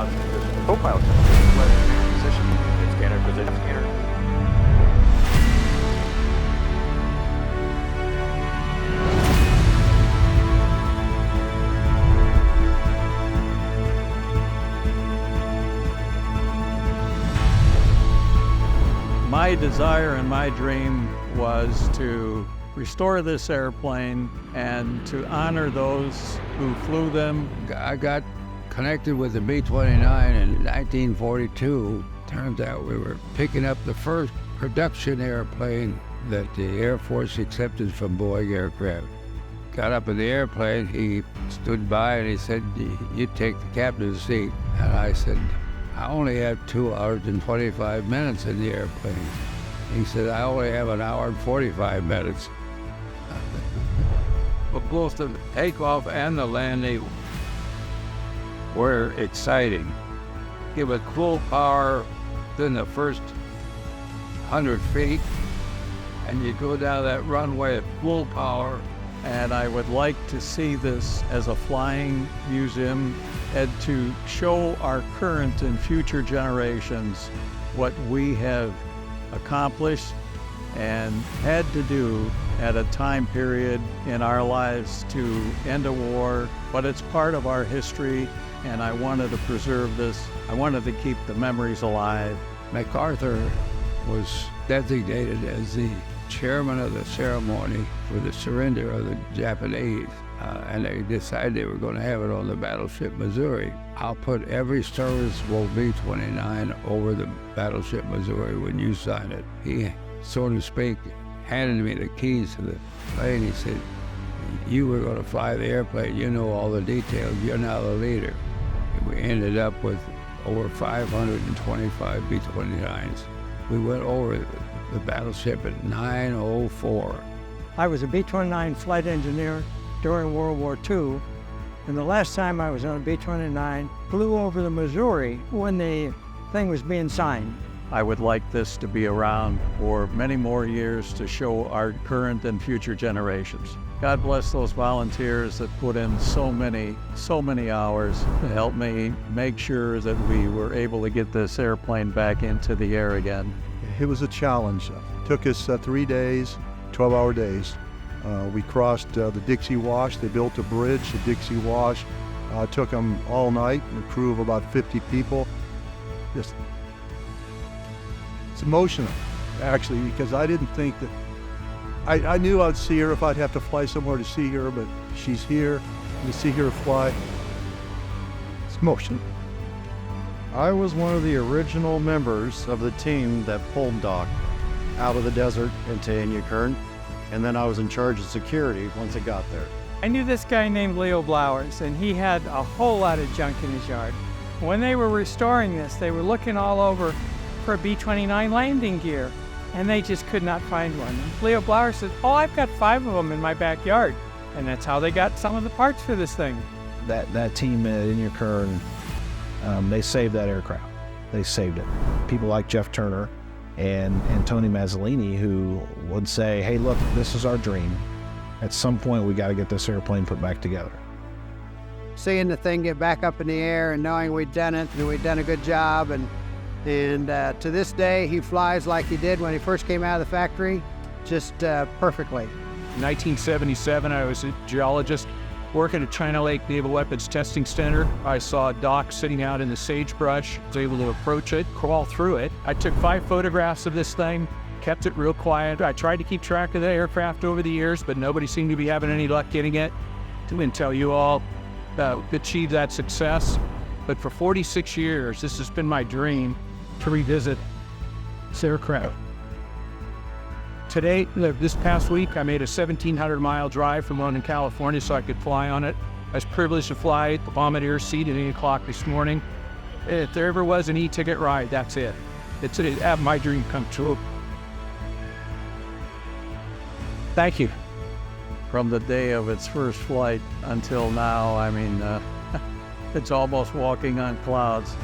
There's co-pilot position, scanner, position scanner. My desire and my dream was to restore this airplane and to honor those who flew them. I got connected with the B-29 in 1942. Turns out we were picking up the first production airplane that the Air Force accepted from Boeing Aircraft. Got up in the airplane, he stood by and he said, "You take the captain's seat." And I said, "I only have 2 hours and 25 minutes in the airplane." He said, "I only have 1 hour and 45 minutes. But both the takeoff and the landing were exciting. Give it full power in the first 100 feet, and you go down that runway at full power. And I would like to see this as a flying museum and to show our current and future generations what we have accomplished and had to do at a time period in our lives to end a war. But it's part of our history, and I wanted to preserve this. I wanted to keep the memories alive. MacArthur was designated as the chairman of the ceremony for the surrender of the Japanese, and they decided they were going to have it on the battleship Missouri. I'll put every serviceable B-29 over the battleship Missouri when you sign it. He, so to speak, handed me the keys to the plane. He said, "You were going to fly the airplane. You know all the details. You're now the leader." And we ended up with over 525 B-29s. We went over the battleship at 9:04. I was a B-29 flight engineer during World War II, and the last time I was on a B-29 flew over the Missouri when the thing was being signed. I would like this to be around for many more years to show our current and future generations. God bless those volunteers that put in so many hours to help me make sure that we were able to get this airplane back into the air again. It was a challenge. It took us 3 days, 12-hour days. We crossed the Dixie Wash. They built a bridge, the Dixie Wash. Took them all night, a crew of about 50 people. It's emotional, actually, because I didn't think that, I knew I'd see her if I'd have to fly somewhere to see her, but she's here, and to see her fly, it's emotional. I was one of the original members of the team that pulled Doc out of the desert into Inyakern, and then I was in charge of security once it got there. I knew this guy named Leo Blowers, and he had a whole lot of junk in his yard. When they were restoring this, they were looking all over for a B-29 landing gear, and they just could not find one. And Leo Blowers said, "Oh, I've got 5 of them in my backyard." And that's how they got some of the parts for this thing. That team at Inyakern, they saved that aircraft. They saved it. People like Jeff Turner and Tony Mazzolini, who would say, "Hey, look, this is our dream. At some point, we got to get this airplane put back together." Seeing the thing get back up in the air and knowing we'd done it and we'd done a good job, and to this day, he flies like he did when he first came out of the factory, just perfectly. In 1977, I was a geologist working at China Lake Naval Weapons Testing Center. I saw a dock sitting out in the sagebrush. I was able to approach it, crawl through it. I took 5 photographs of this thing, kept it real quiet. I tried to keep track of the aircraft over the years, but nobody seemed to be having any luck getting it. And tell you all, achieved that success. But for 46 years, this has been my dream to revisit this aircraft. Today, this past week, I made a 1,700-mile drive from London, California, so I could fly on it. I was privileged to fly the bombardier seat at 8 o'clock this morning. If there ever was an e-ticket ride, that's it. It's my dream come true. Thank you. From the day of its first flight until now, I mean, it's almost walking on clouds.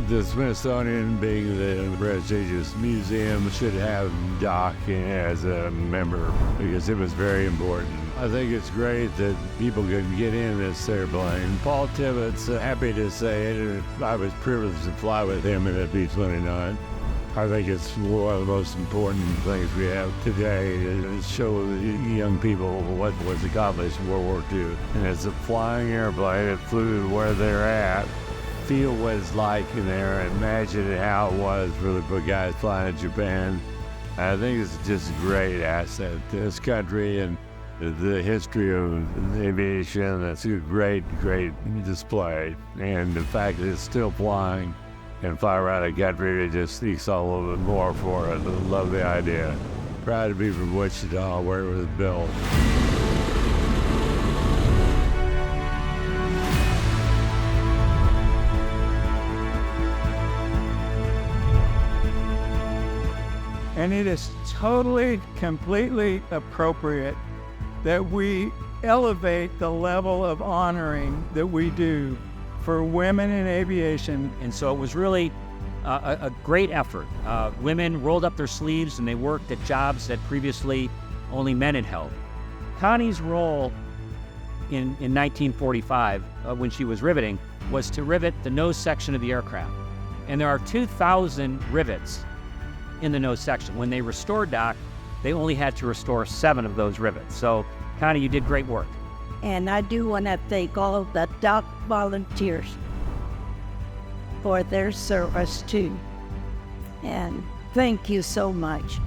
The Smithsonian, being the prestigious museum, should have Doc as a member because it was very important. I think it's great that people can get in this airplane. Paul Tibbetts, happy to say it, I was privileged to fly with him in that B-29. I think it's one of the most important things we have today to show the young people what was accomplished in World War II. And it's a flying airplane that flew to where they're at, feel what it's like in there, imagine how it was for the guys flying in Japan. I think it's just a great asset to this country and the history of aviation. That's a great, great display. And the fact that it's still flying and fly around the country, it just speaks a little bit more for it. I love the idea. Proud to be from Wichita, where it was built. And it is totally, completely appropriate that we elevate the level of honoring that we do for women in aviation. And so it was really a great effort. Women rolled up their sleeves and they worked at jobs that previously only men had held. Connie's role in 1945, when she was riveting, was to rivet the nose section of the aircraft. And there are 2,000 rivets in the nose section. When they restored Doc, they only had to restore 7 of those rivets. So, Connie, you did great work. And I do want to thank all of the dock volunteers for their service too. And thank you so much.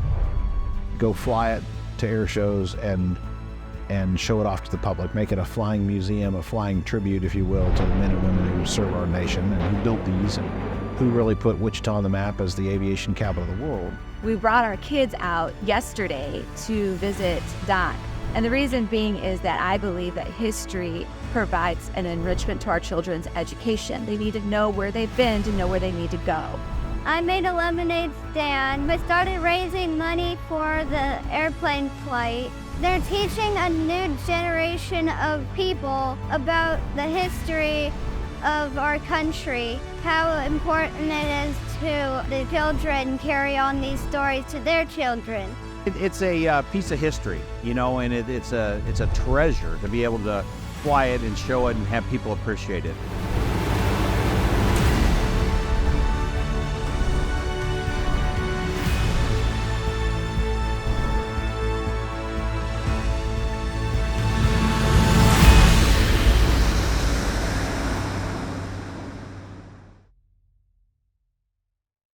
Go fly it to air shows and show it off to the public. Make it a flying museum, a flying tribute, if you will, to the men and women who serve our nation and who built these and who really put Wichita on the map as the aviation capital of the world. We brought our kids out yesterday to visit Doc. And the reason being is that I believe that history provides an enrichment to our children's education. They need to know where they've been to know where they need to go. I made a lemonade stand. I started raising money for the airplane flight. They're teaching a new generation of people about the history of our country, how important it is to the children carry on these stories to their children. It's a piece of history, you know, and it's a treasure to be able to fly it and show it and have people appreciate it.